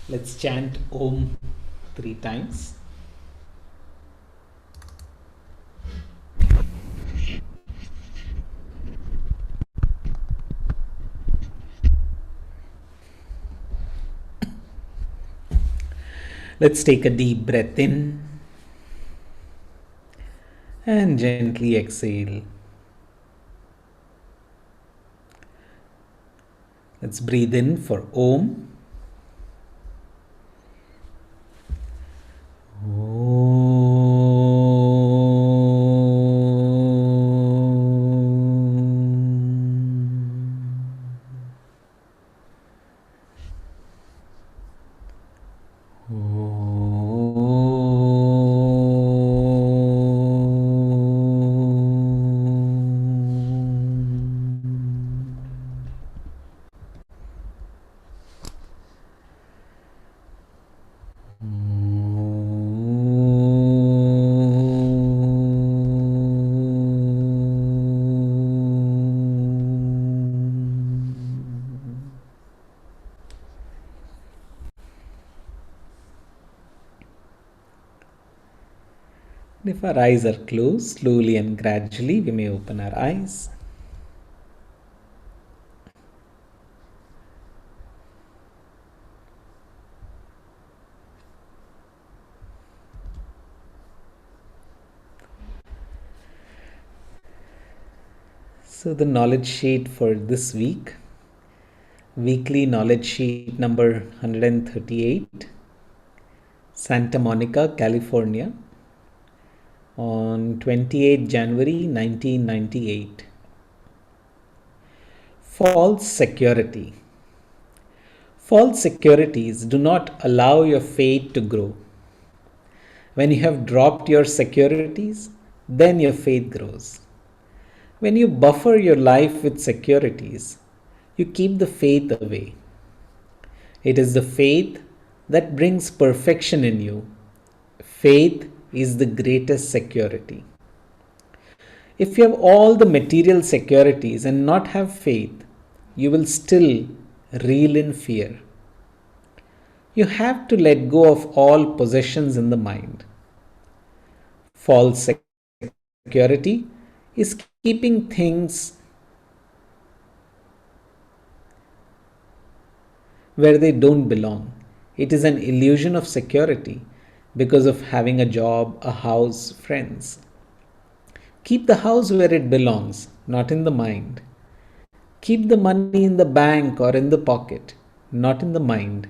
Let's chant Om 3 times. Let's take a deep breath in and gently exhale. Let's breathe in for Om. If our eyes are closed, slowly and gradually we may open our eyes. So the knowledge sheet for this week, weekly knowledge sheet number 138, Santa Monica, California, on 28 January 1998. False security. False securities do not allow your faith to grow. When you have dropped your securities, then your faith grows. When you buffer your life with securities, you keep the faith away. It is the faith that brings perfection in you. Faith is the greatest security. If you have all the material securities and not have faith, you will still reel in fear. You have to let go of all possessions in the mind. False security is keeping things where they don't belong. It is an illusion of security because of having a job, a house, friends. Keep the house where it belongs, not in the mind. Keep the money in the bank or in the pocket, not in the mind.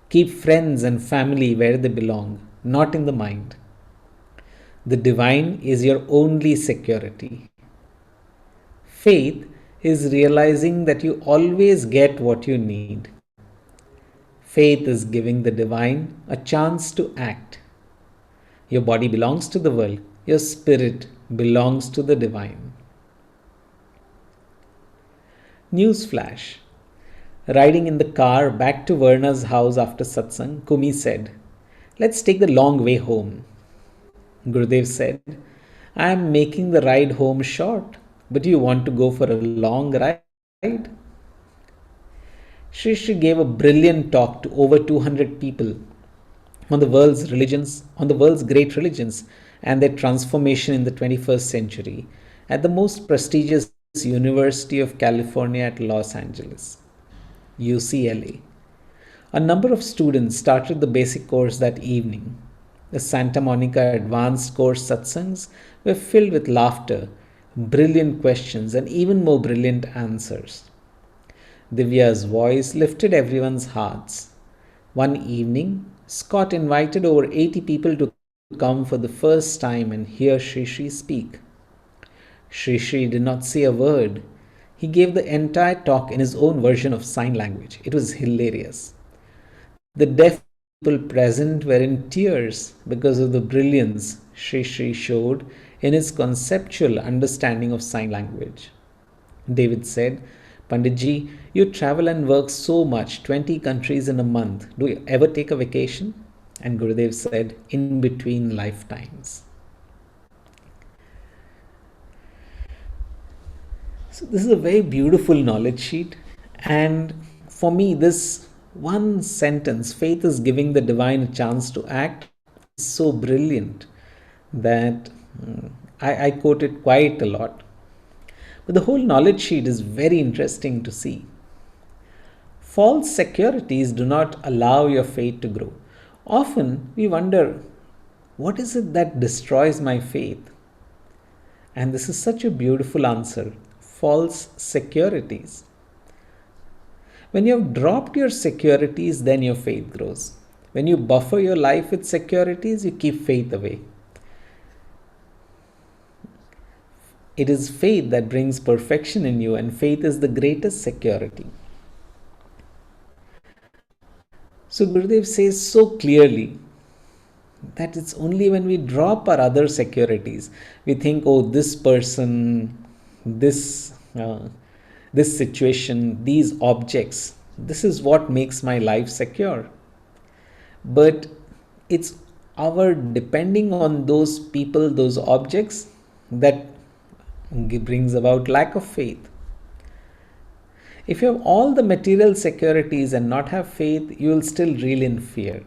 Keep friends and family where they belong, not in the mind. The divine is your only security. Faith is realizing that you always get what you need. Faith is giving the divine a chance to act. Your body belongs to the world, your spirit belongs to the divine. Newsflash. Riding in the car back to Verna's house after satsang, Kumi said, "Let's take the long way home." Gurudev said, "I am making the ride home short, but you want to go for a long ride?" Sri Sri gave a brilliant talk to over 200 people on the world's great religions and their transformation in the 21st century at the most prestigious University of California at Los Angeles, UCLA. A number of students started the basic course that evening. The Santa Monica advanced course satsangs were filled with laughter, brilliant questions, and even more brilliant answers. Divya's voice lifted everyone's hearts. One evening, Scott invited over 80 people to come for the first time and hear Sri Sri speak. Sri Sri did not say a word. He gave the entire talk in his own version of sign language. It was hilarious. The deaf people present were in tears because of the brilliance Sri Sri showed in his conceptual understanding of sign language. David said, "Panditji, you travel and work so much, 20 countries in a month. Do you ever take a vacation?" And Gurudev said, "In between lifetimes." So this is a very beautiful knowledge sheet, and for me this one sentence, faith is giving the divine a chance to act, is so brilliant that I quote it quite a lot. But the whole knowledge sheet is very interesting to see. False securities do not allow your faith to grow. Often we wonder, what is it that destroys my faith? And this is such a beautiful answer: false securities. When you have dropped your securities, then your faith grows. When you buffer your life with securities, you keep faith away. It is faith that brings perfection in you, and faith is the greatest security. So Gurudev says so clearly that it's only when we drop our other securities, we think, oh, this person, this situation, these objects, this is what makes my life secure. But it's our depending on those people, those objects, that brings about lack of faith. If you have all the material securities and not have faith, you will still reel in fear.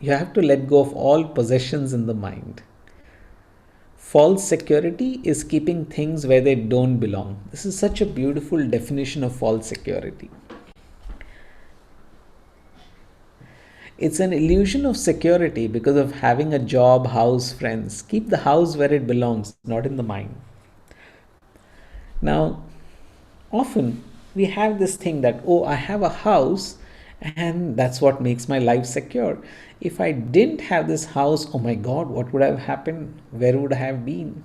You have to let go of all possessions in the mind. False security is keeping things where they don't belong. This is such a beautiful definition of false security. It's an illusion of security because of having a job, house, friends. Keep the house where it belongs, not in the mind. Now, often we have this thing that, oh, I have a house and that's what makes my life secure. If I didn't have this house, oh my God, what would have happened? Where would I have been?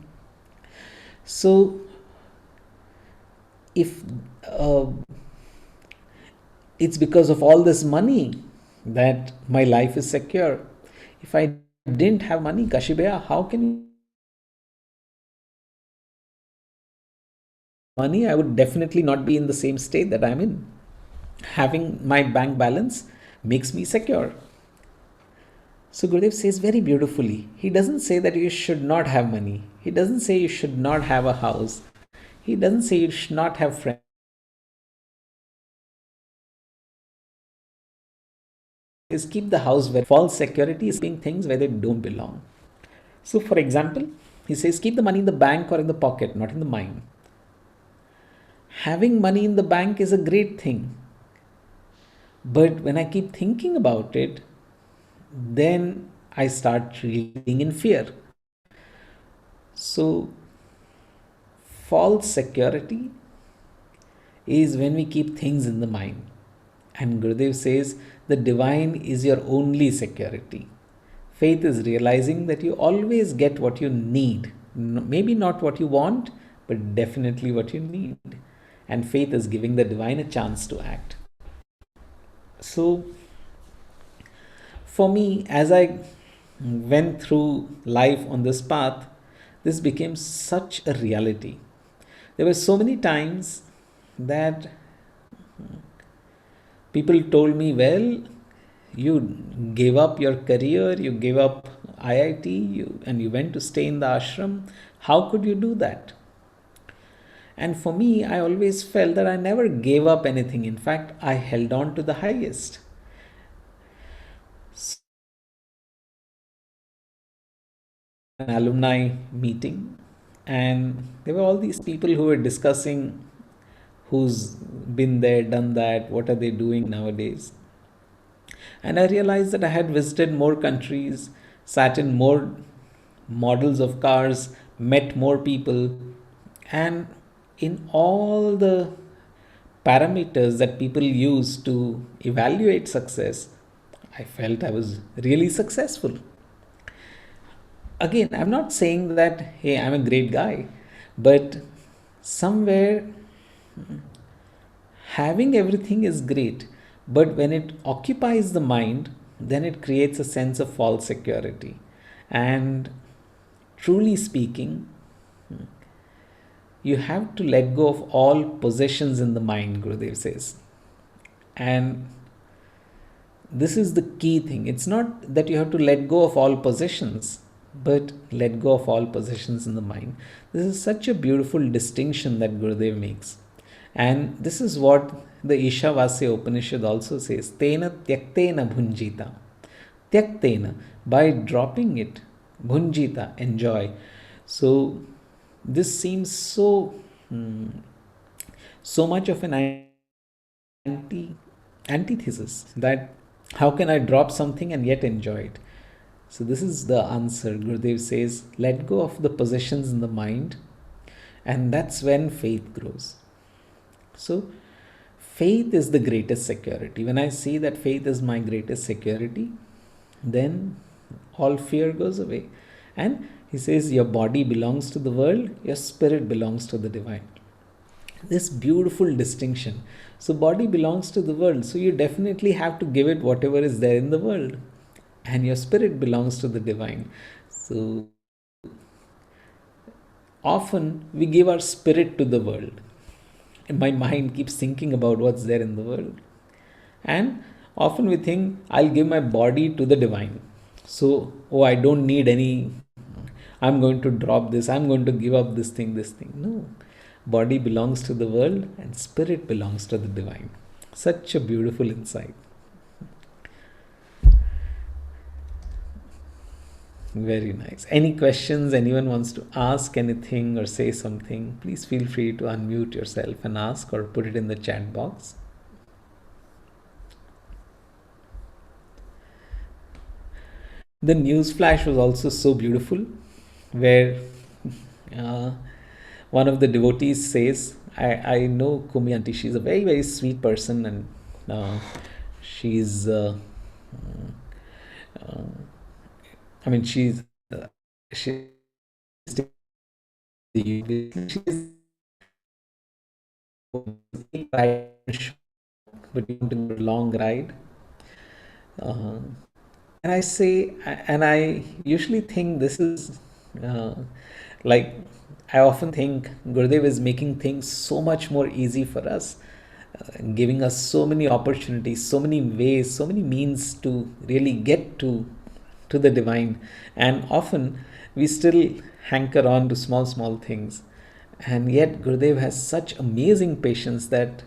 So, if it's because of all this money that my life is secure. If I didn't have money, Kashibaya, how can you money? I would definitely not be in the same state that I'm in. Having my bank balance makes me secure. So Gurudev says very beautifully, he doesn't say that you should not have money. He doesn't say you should not have a house. He doesn't say you should not have friends. Is keep the house where false security is keeping things where they don't belong. So for example, he says keep the money in the bank or in the pocket, not in the mind. Having money in the bank is a great thing. But when I keep thinking about it, then I start reeling in fear. So, false security is when we keep things in the mind. And Gurudev says the divine is your only security. Faith is realizing that you always get what you need. Maybe not what you want, but definitely what you need. And faith is giving the divine a chance to act. So, for me, as I went through life on this path, this became such a reality. There were so many times that people told me, well, you gave up your career, you gave up IIT, and you went to stay in the ashram. How could you do that? And for me, I always felt that I never gave up anything. In fact, I held on to the highest. An alumni meeting, and there were all these people who were discussing who's been there, done that, what are they doing nowadays. And I realized that I had visited more countries, sat in more models of cars, met more people, and in all the parameters that people use to evaluate success, I felt I was really successful. Again, I'm not saying that, hey, I'm a great guy, but somewhere having everything is great, but when it occupies the mind, then it creates a sense of false security. And truly speaking, you have to let go of all possessions in the mind, Gurudev says. And this is the key thing. It's not that you have to let go of all possessions, but let go of all possessions in the mind. This is such a beautiful distinction that Gurudev makes. And this is what The Ishavasya Upanishad also says, Tena tyaktena bhunjita. Tyaktena, by dropping it, bhunjita, enjoy. So this seems so so much of an anti antithesis, that how can I drop something and yet enjoy it? So this is the answer. Gurudev says, let go of the possessions in the mind, and that's when faith grows. So faith is the greatest security. When I see that faith is my greatest security, then all fear goes away. And he says, your body belongs to the world, your spirit belongs to the divine. This beautiful distinction. So body belongs to the world, so you definitely have to give it whatever is there in the world, and your spirit belongs to the divine. So often we give our spirit to the world, and my mind keeps thinking about what's there in the world, and often we think, I'll give my body to the divine. So, oh, I don't need any, I'm going to drop this, I'm going to give up this thing. No. Body belongs to the world and spirit belongs to the divine. Such a beautiful insight. Very nice. Any questions? Anyone wants to ask anything or say something? Please feel free to unmute yourself and ask, or put it in the chat box. The news flash was also so beautiful, where uh, one of the devotees says, I know Kumi auntie, she's a very, very sweet person, and she's, I mean, she's but you want to go a long ride. Uh, and I say, and I usually think this is uh, like, I often think Gurudev is making things so much more easy for us, giving us so many opportunities, so many ways, so many means to really get to the divine. And often we still hanker on to small things, and yet Gurudev has such amazing patience that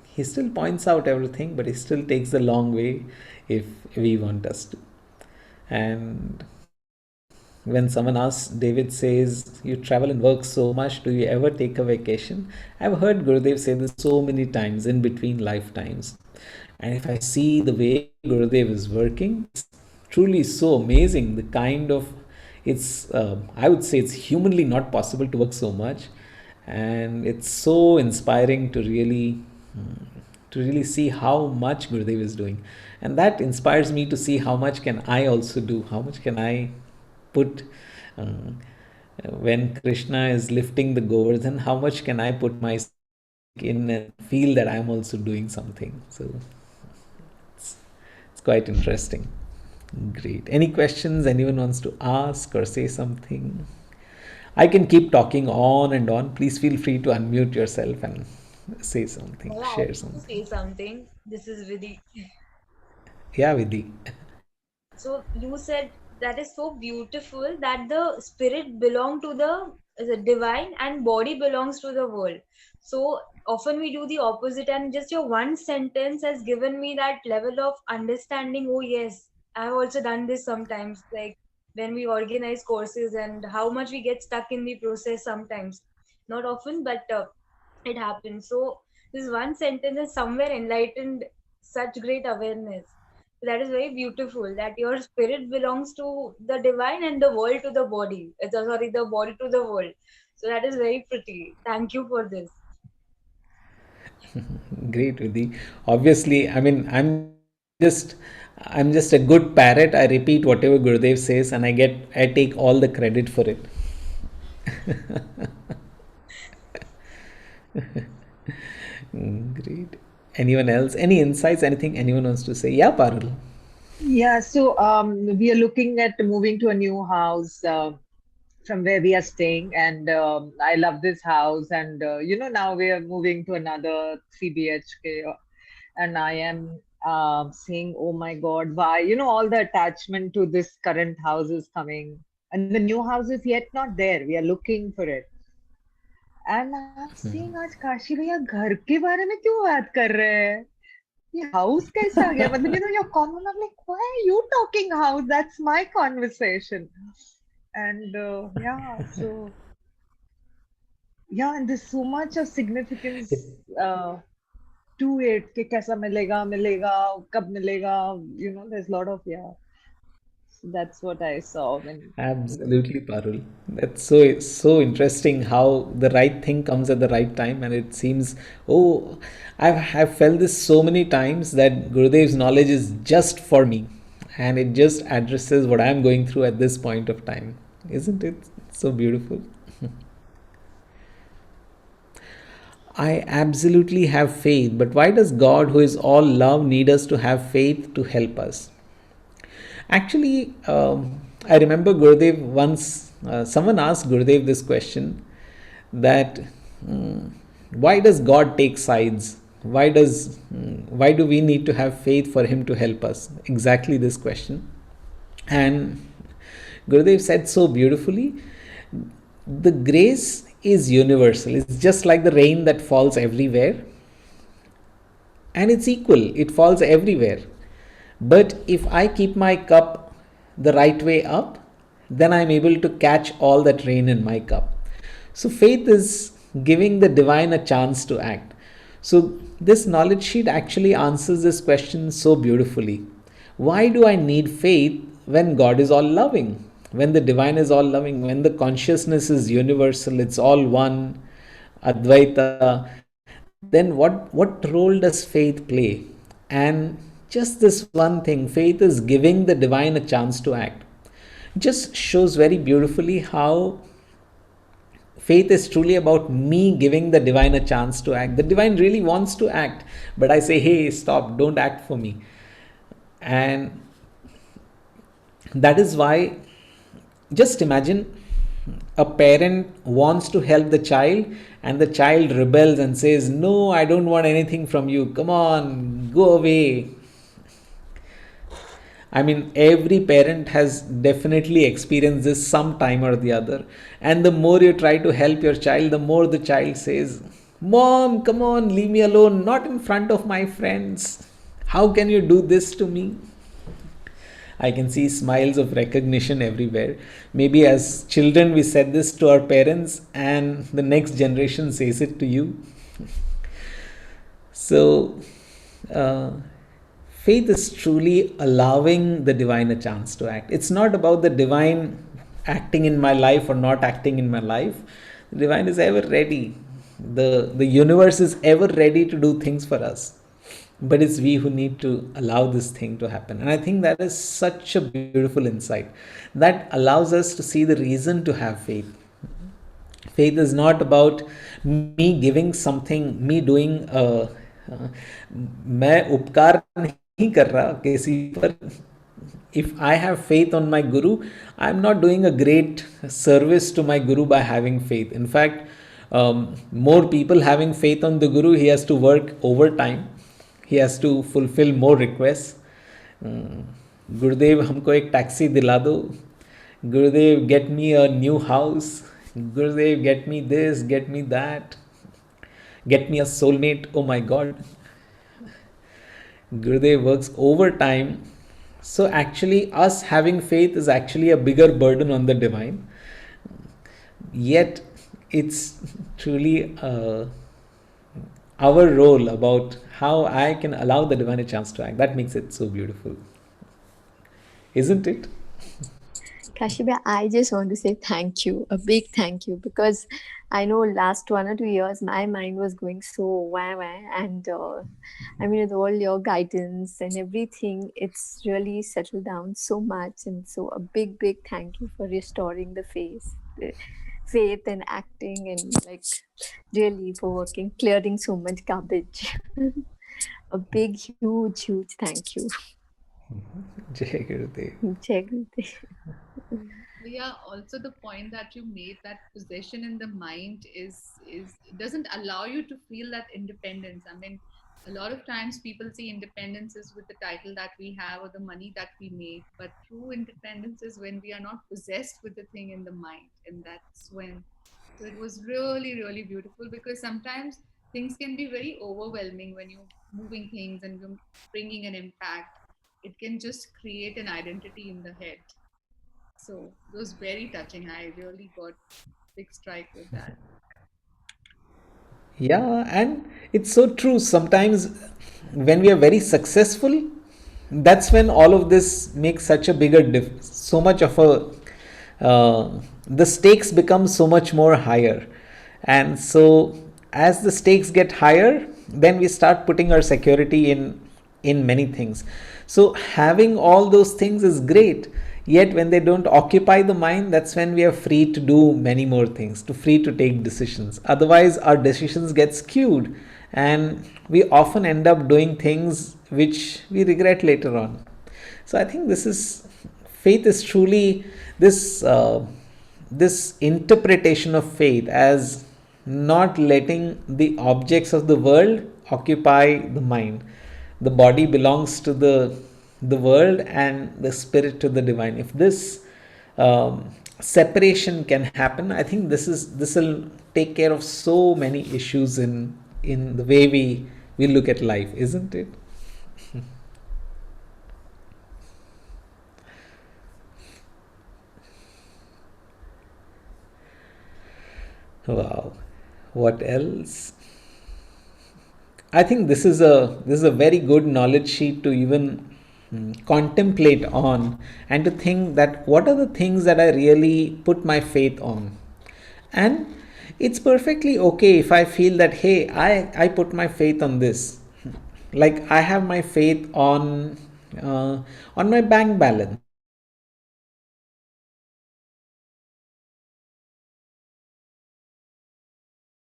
he still points out everything, but he still takes the long way if we want us to. And when someone asks, David says, you travel and work so much, do you ever take a vacation? I've heard Gurudev say this so many times in between lifetimes. And if I see the way Gurudev is working, it's truly so amazing. The kind of, it's, I would say it's humanly not possible to work so much. And it's so inspiring to really see how much Gurudev is doing. And that inspires me to see how much can I also do, how much can I put, when Krishna is lifting the Govardhan, how much can I put my in and feel that I'm also doing something. So it's quite interesting. Great. Any questions anyone wants to ask or say something? I can keep talking on and on. Please feel free to unmute yourself and say something, Yeah, I share want to something. say something. This is Vidhi. Yeah, Vidhi. So you said that is so beautiful that the spirit belong to the divine and body belongs to the world. So often we do the opposite, and just your one sentence has given me that level of understanding. Oh yes, I've also done this sometimes, like when we organize courses and how much we get stuck in the process sometimes. Not often, but it happens. So this one sentence has somewhere enlightened such great awareness. That is very beautiful, that your spirit belongs to the divine and the world to the body. Sorry, the body to the world. So that is very pretty. Thank you for this. Great, Vidhi. Obviously, I mean, just I'm just a good parrot. I repeat whatever Gurudev says, and I take all the credit for it. Great. Anyone else? Any insights? Anything anyone wants to say? Yeah, Parul. Yeah, so we are looking at moving to a new house from where we are staying, and I love this house. And now we are moving to another 3 BHK, and I am saying, oh my God, why? All the attachment to this current house is coming, and the new house is yet not there. We are looking for it, and I am seeing आज काशी भैया घर के बारे में क्यों बात कर रहे हैं, ये हाउस कैसे आ गया, मतलब your common, I'm like, why are you talking house, that's my conversation. And yeah, so yeah, and there's so much of significance It, uh, to it कि कैसा मिलेगा मिलेगा कब मिलेगा, there's a lot of, yeah, so that's what I saw when absolutely, Parul. That's so interesting how the right thing comes at the right time, and it seems, oh, have felt this so many times that Gurudev's knowledge is just for me, and it just addresses what I'm going through at this point of time. Isn't it so beautiful? I absolutely have faith, but why does God, who is all love, need us to have faith to help us? Actually, I remember Gurudev once, someone asked Gurudev this question that why does God take sides? Why do we need to have faith for Him to help us? Exactly this question. And Gurudev said so beautifully, the grace is universal. It's just like the rain that falls everywhere, and it's equal, it falls everywhere. But if I keep my cup the right way up, then I'm able to catch all that rain in my cup. So faith is giving the divine a chance to act. So this knowledge sheet actually answers this question so beautifully. Why do I need faith when God is all loving? When the divine is all loving, when the consciousness is universal, it's all one, Advaita, then what role does faith play? And just this one thing, faith is giving the divine a chance to act, just shows very beautifully how faith is truly about me giving the divine a chance to act. The divine really wants to act, but I say, hey, stop, don't act for me. And that is why, just imagine, a parent wants to help the child, and the child rebels and says, no, I don't want anything from you, come on, go away. I mean, every parent has definitely experienced this some time or the other. And the more you try to help your child, the more the child says, Mom, come on, leave me alone, not in front of my friends. How can you do this to me? I can see smiles of recognition everywhere. Maybe as children, we said this to our parents, and the next generation says it to you. So, uh, faith is truly allowing the divine a chance to act. It's not about the divine acting in my life or not acting in my life. The divine is ever ready. The universe is ever ready to do things for us. But it's we who need to allow this thing to happen. And I think that is such a beautiful insight that allows us to see the reason to have faith. Faith is not about me giving something, me doing मैं उपकार नहीं कर रहा किसी पर. If I have faith on my guru, I'm not doing a great service to my guru by having faith. In fact, more people having faith on the guru, he has to work overtime, he has to fulfill more requests. गुरुदेव हमको एक taxi दिला दो, Gurudev get me a new house, Gurudev get me this, get me that, get me a soulmate. Oh my god, Gurudev works overtime. So actually, us having faith is actually a bigger burden on the divine. Yet, it's truly our role about how I can allow the divine a chance to act. That makes it so beautiful, isn't it? Kashibia, I just want to say thank you, a big thank you, because I know last 1 or 2 years my mind was going so wah, and I mean, with all your guidance and everything, it's really settled down so much, and so a big thank you for restoring the faith and acting, and like really for working, clearing so much garbage. A big, huge thank you. Jai Gurudev. Jai Gurudev. Yeah, also the point that you made, that possession in the mind is doesn't allow you to feel that independence. I mean, a lot of times people see independence is with the title that we have or the money that we make, but true independence is when we are not possessed with the thing in the mind, and that's when So it was really, really beautiful, because sometimes things can be very overwhelming when you're moving things and you're bringing an impact. It can just create an identity in the head. So it was very touching. I really got big strike with that. Yeah, and it's so true. Sometimes when we are very successful, that's when all of this makes such a bigger difference. So much of the stakes become so much more higher. And so as the stakes get higher, then we start putting our security in many things. So having all those things is great. Yet when they don't occupy the mind, that's when we are free to do many more things, to free to take decisions. Otherwise, our decisions get skewed, and we often end up doing things which we regret later on. So I think this is faith is truly this this interpretation of faith as not letting the objects of the world occupy the mind. The body belongs to the world and the spirit to the divine. If this separation can happen, I think this will take care of so many issues in the way we look at life, isn't it? Wow. What else? I think this is a very good knowledge sheet to even contemplate on, and to think that what are the things that I really put my faith on. And it's perfectly okay if I feel that, hey, I put my faith on this. Like I have my faith on my bank balance.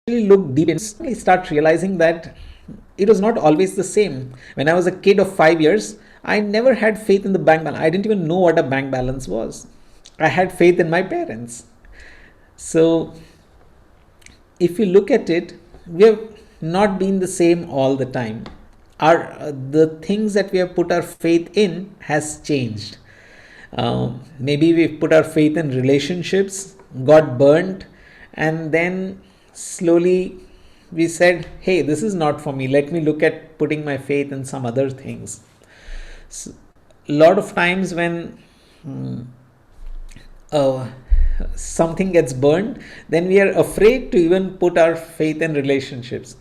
Look deep and suddenly start realizing that it was not always the same. When I was a kid of 5 years, I never had faith in the bank balance. I didn't even know what a bank balance was. I had faith in my parents. So if you look at it, we have not been the same all the time. Our the things that we have put our faith in has changed. Maybe we've put our faith in relationships, got burnt, and then slowly we said, hey, this is not for me. Let me look at putting my faith in some other things. So, a lot of times when uh, something gets burned, then we are afraid to even put our faith in relationships.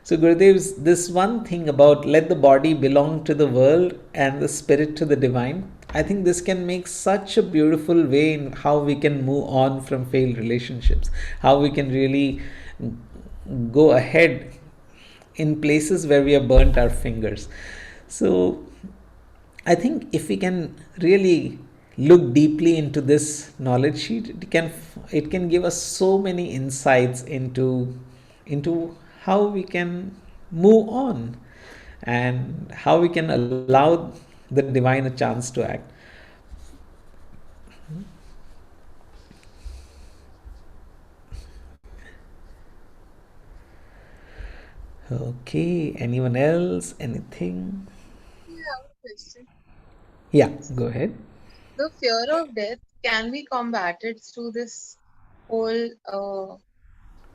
So Gurudev's this one thing about let the body belong to the world and the spirit to the divine. I think this can make such a beautiful way in how we can move on from failed relationships, how we can really go ahead in places where we have burnt our fingers. So I think if we can really look deeply into this knowledge sheet, it can give us so many insights into how we can move on and how we can allow the divine a chance to act. Okay, anyone else? Anything? I have a question. Yeah, go ahead. The fear of death can be combated through this whole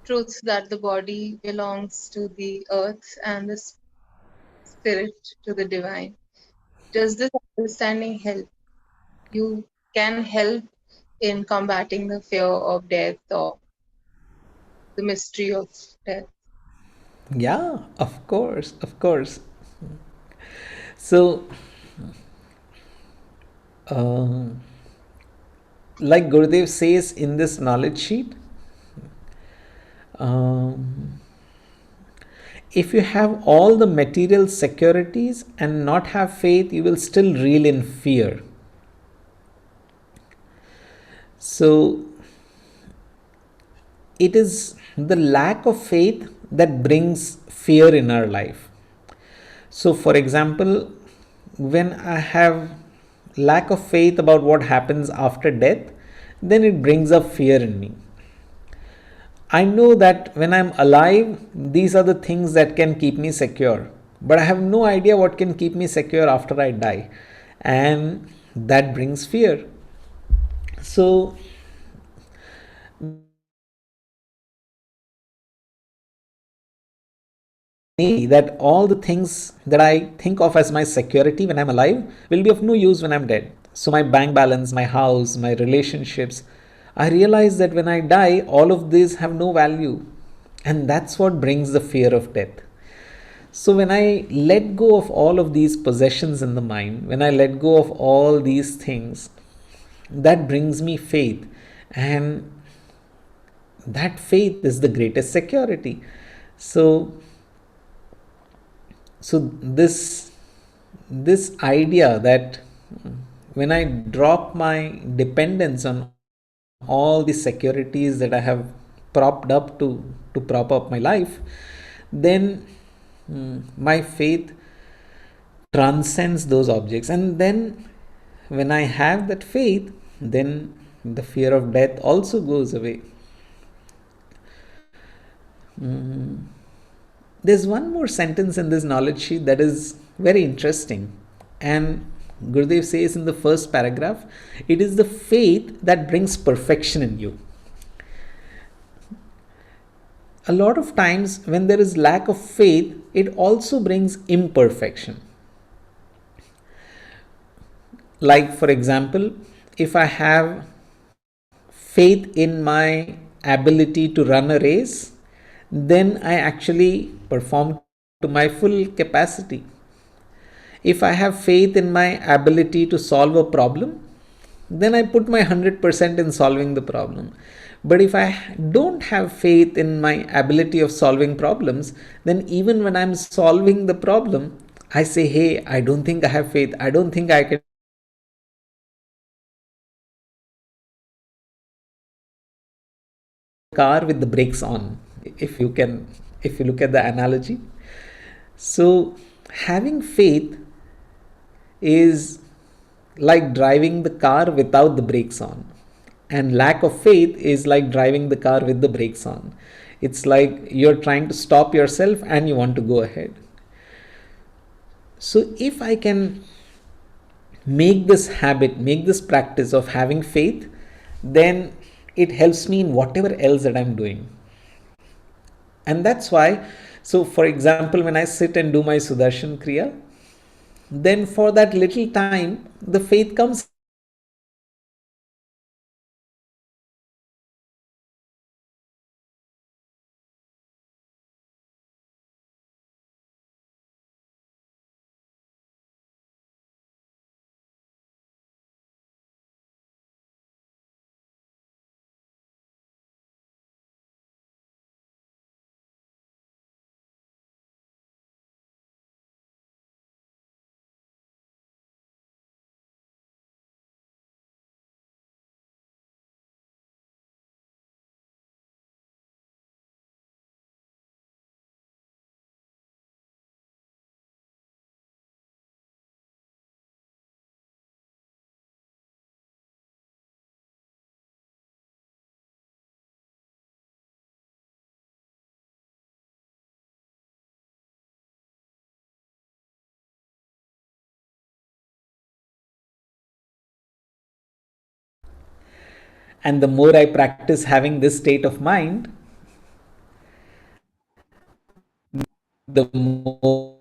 truth that the body belongs to the earth and the spirit to the divine. Does this understanding help? You can help in combating the fear of death or the mystery of death. Yeah, of course, of course. So, uh, like Gurudev says in this knowledge sheet, um, if you have all the material securities and not have faith, you will still reel in fear. So, it is the lack of faith that brings fear in our life. So, for example, when I have lack of faith about what happens after death, then it brings up fear in me. I know that when I'm alive, these are the things that can keep me secure, but I have no idea what can keep me secure after I die, and that brings fear. So that all the things that I think of as my security when I'm alive will be of no use when I'm dead. So, my bank balance, my house, my relationships, I realize that when I die, all of these have no value. And that's what brings the fear of death. So, when I let go of all of these possessions in the mind, when I let go of all these things, that brings me faith. And that faith is the greatest security. So this idea that when I drop my dependence on all the securities that I have propped up to prop up my life, then my faith transcends those objects. And then when I have that faith, then the fear of death also goes away. There's one more sentence in this knowledge sheet that is very interesting. And Gurudev says in the first paragraph, it is the faith that brings perfection in you. A lot of times, when there is lack of faith, it also brings imperfection. Like, for example, if I have faith in my ability to run a race, then I actually perform to my full capacity. If I have faith in my ability to solve a problem, then I put my 100% in solving the problem. But if I don't have faith in my ability of solving problems, then even when I'm solving the problem, I say, hey, I don't think I have faith. I don't think I can car with the brakes on, if you look at the analogy. So having faith is like driving the car without the brakes on, and lack of faith is like driving the car with the brakes on. It's like you're trying to stop yourself and you want to go ahead. So if I can make this habit, make this practice of having faith, then it helps me in whatever else that I'm doing. And that's why, so for example, when I sit and do my Sudarshan Kriya, then for that little time, the faith comes. And the more I practice having this state of mind, the more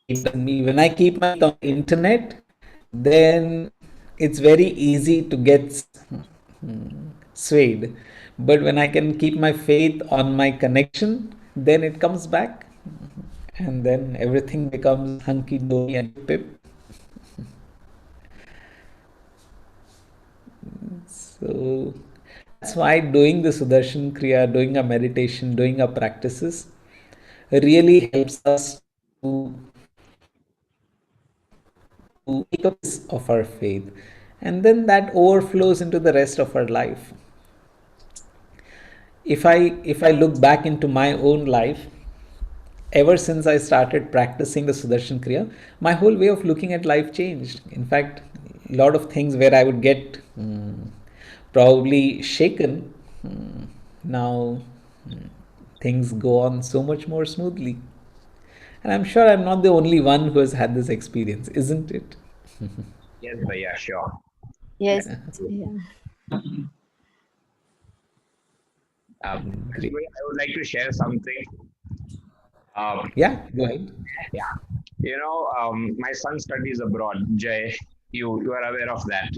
when I keep my on the internet, then it's very easy to get swayed. But when I can keep my faith on my connection, then it comes back, and then everything becomes hunky dory and pip. So that's why doing the Sudarshan Kriya, doing a meditation, doing our practices really helps us to take up of our faith, and then that overflows into the rest of our life. If I look back into my own life, ever since I started practicing the Sudarshan Kriya, my whole way of looking at life changed. In fact, a lot of things where I would get probably shaken, now things go on so much more smoothly. And I'm sure I'm not the only one who has had this experience, isn't it? Yes, Bhaiya, sure. Yes. Yeah. Great. I would like to share something. Yeah, go ahead. Yeah. My son studies abroad, Jay. You are aware of that.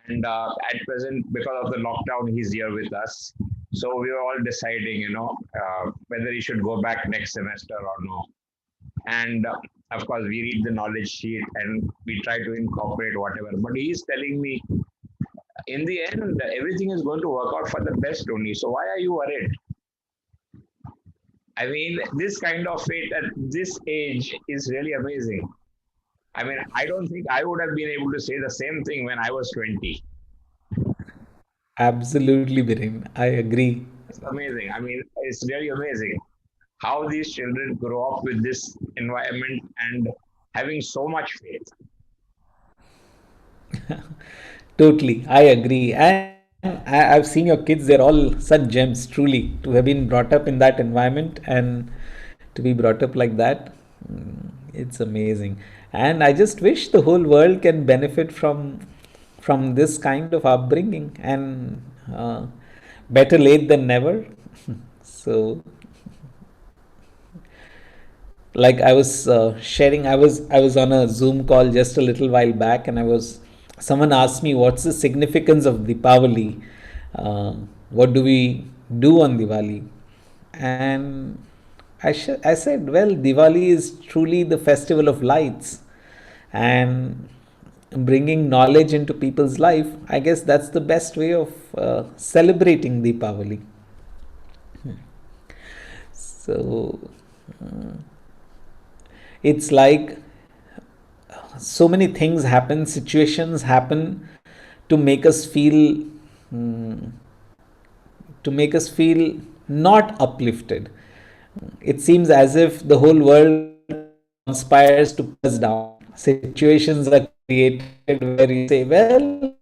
And at present, because of the lockdown, he's here with us. So we were all deciding, whether he should go back next semester or no. And of course, we read the knowledge sheet and we try to incorporate whatever. But he's telling me, in the end, everything is going to work out for the best only. So why are you worried? I mean, this kind of faith at this age is really amazing. I mean, I don't think I would have been able to say the same thing when I was 20. Absolutely, Biren. I agree. It's amazing. I mean, it's really amazing how these children grow up with this environment and having so much faith. Totally, I agree. And I've seen your kids, they're all such gems, truly, to have been brought up in that environment and to be brought up like that. It's amazing. And I just wish the whole world can benefit from this kind of upbringing, and better late than never. So, like I was sharing, I was on a Zoom call just a little while back, and someone asked me what's the significance of Deepavali. What do we do on Diwali? And I said, well, Diwali is truly the festival of lights, and bringing knowledge into people's life. I guess that's the best way of celebrating Deepavali. So it's like so many things happen, situations happen to make us feel mm, not uplifted. It seems as if the whole world conspires to put us down. Situations are created where you say, well,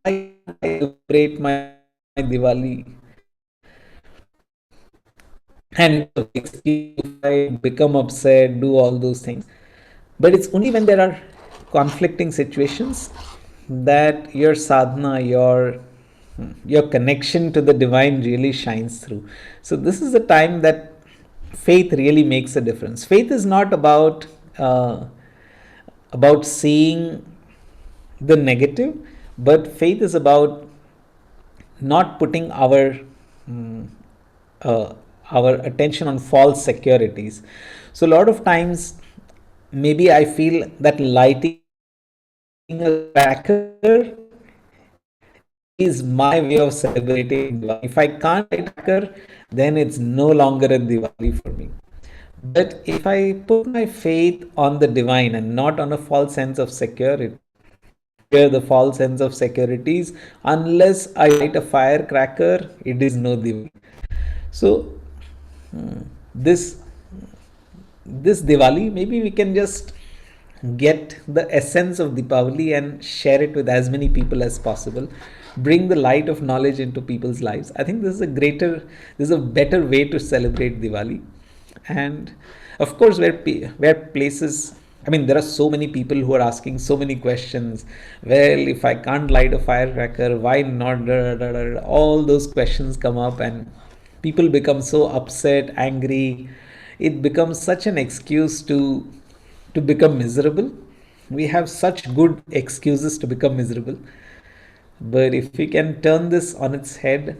I celebrate my Diwali, and I become upset, do all those things. But it's only when there are conflicting situations that your sadhana, your connection to the divine really shines through. So this is the time that faith really makes a difference. Faith is not about seeing the negative, but faith is about not putting mm, our attention on false securities. So a lot of times, maybe I feel that lighting a cracker is my way of celebrating Diwali. If I can't light a cracker, then it's no longer a Diwali for me. But if I put my faith on the divine and not on a false sense of security, the false sense of securities, unless I light a firecracker, it is no Diwali. So this Diwali, maybe we can just get the essence of Deepavali and share it with as many people as possible. Bring the light of knowledge into people's lives. I think this is a better way to celebrate Diwali. And of course, where places, I mean, there are so many people who are asking so many questions. Well, if I can't light a firecracker, why not? All those questions come up, and people become so upset, angry. It becomes such an excuse to become miserable. We have such good excuses to become miserable. But if we can turn this on its head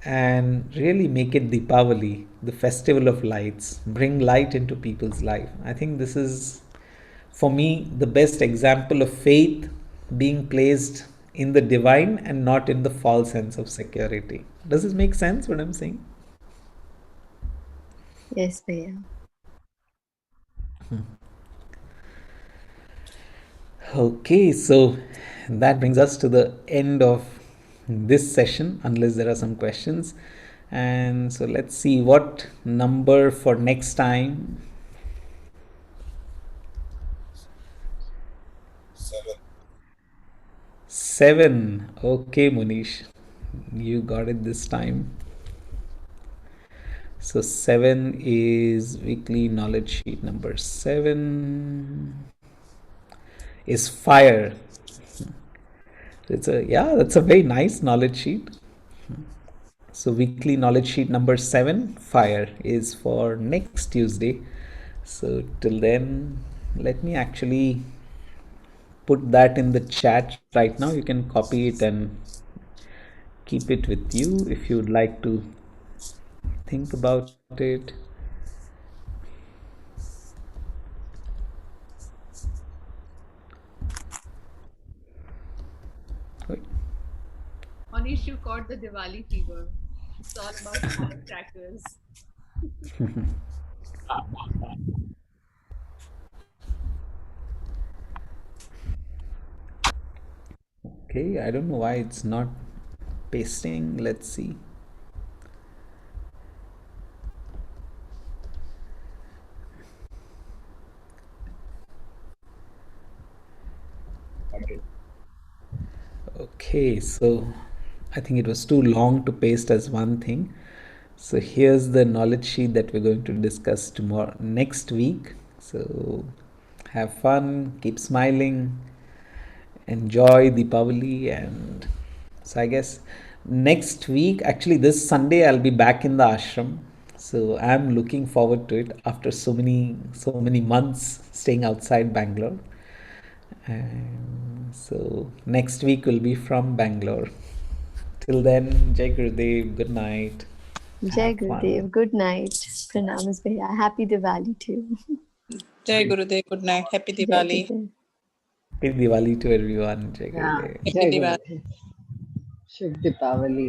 and really make it Deepavali, the festival of lights, bring light into people's life, I think this is, for me, the best example of faith being placed in the divine and not in the false sense of security. Does this make sense, what I'm saying? Yes, Bhaiya. Okay, so that brings us to the end of this session, unless there are some questions. And so let's see what number for next time. 7. Okay, Munish, you got it this time. So 7 is weekly knowledge sheet. Number 7 is fire. That's a very nice knowledge sheet. So weekly knowledge sheet number 7, fire, is for next Tuesday. So till then, let me actually put that in the chat right now. You can copy it and keep it with you if you'd like to think about it. Wait. Anish, you caught the Diwali fever. It's all about firecrackers. Okay, I don't know why it's not pasting. Let's see. Okay. Okay, so I think it was too long to paste as one thing. So here's the knowledge sheet that we're going to discuss tomorrow next week. So have fun, keep smiling, enjoy Deepavali, and so I guess next week, actually this Sunday, I'll be back in the ashram. So I'm looking forward to it after so many months staying outside Bangalore. And so next week will be from Bangalore. Till then, Jai Gurudev, good night. Jai Have fun. Gurudev, good night. Pranamas Bhaiya. Happy Diwali to you. Jai Gurudev, good night. Happy Jai Diwali. Gurudev. Happy Diwali to everyone. Jai Yeah, Gurudev. Happy Jai Diwali. Gurudev. Shubh Deepavali.